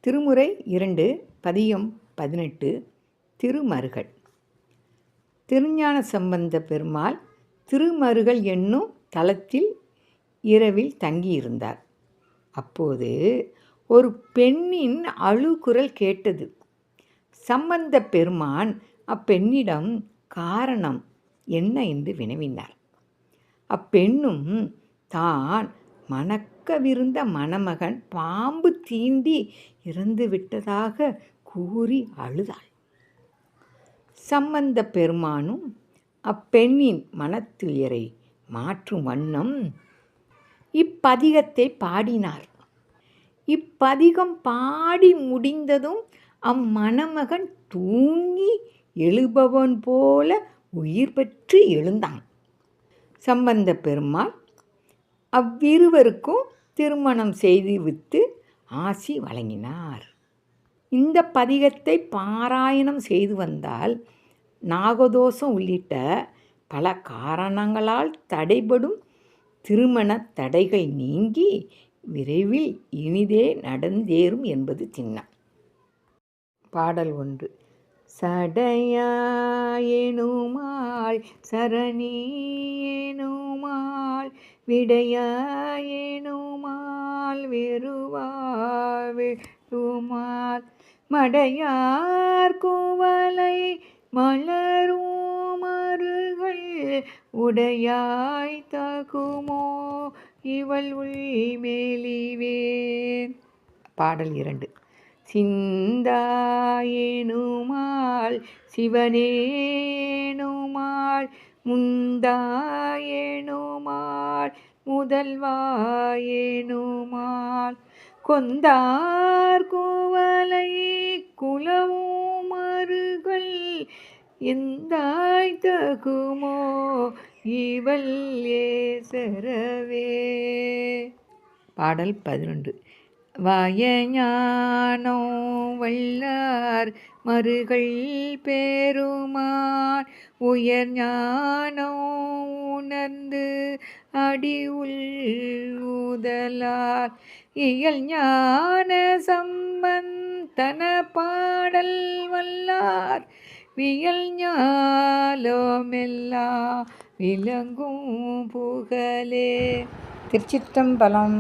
திருமுறை 2 பதியம் 18 திருமருகல். திருஞான சம்பந்த பெருமாள் திருமருகல் என்னும் தலத்தில் இரவில் தங்கியிருந்தார். அப்போது ஒரு பெண்ணின் அழுகுரல் கேட்டது. சம்பந்த பெருமான் அப்பெண்ணிடம் காரணம் என்ன என்று வினவினார். அப்பெண்ணும் தான் மணக்கவிருந்த மணமகன் பாம்பு தீண்டி இறந்து விட்டதாக கூறி அழுதாள். சம்பந்த பெருமானும் அப்பெண்ணின் மனத்துயரை மாற்றும் வண்ணம் இப்பதிகத்தை பாடினார். இப்பதிகம் பாடி முடிந்ததும் அம்மணமகன் தூங்கி எழுபவன் போல உயிர் பெற்று எழுந்தான். சம்பந்த பெருமாள் அவ்விருவருக்கும் திருமணம் செய்துவிட்டு ஆசி வழங்கினார். இந்த பதிகத்தை பாராயணம் செய்து வந்தால் நாகதோஷம் உள்ளிட்ட பல காரணங்களால் தடைபடும் திருமண தடைகள் நீங்கி விரைவில் இனிதே நடந்தேறும் என்பது சின்னம். பாடல் 1. சடையாயெனுமால் சரணியெனுமால் விடையாயெனுமால் வெறுவாவெழுமால் மடையார் குவலை மலரும் மருகல் உடையாய் தகுமோ இவள் உள்மெலிவேன். பாடல் 2. சிந்தாயெனுமால் சிவனேனுமால் முந்தாயெனுமால் முதல்வாயெனுமால் கொந்தார் குவலை குலவும் மருகல் எந்தாய் தகுமோ இவள் ஏசரவே. பாடல் 11. வயஞானோ வல்லார் மருகல் பெருமான் உயர் ஞானோ உணர்ந்து அடி உள்முதலார் இயல் ஞான சம்பந்தன பாடல் வல்லார் வியல் ஞாலமெல்லாம் விளங்கும் புகழே. திருச்சிற்றம்பலம்.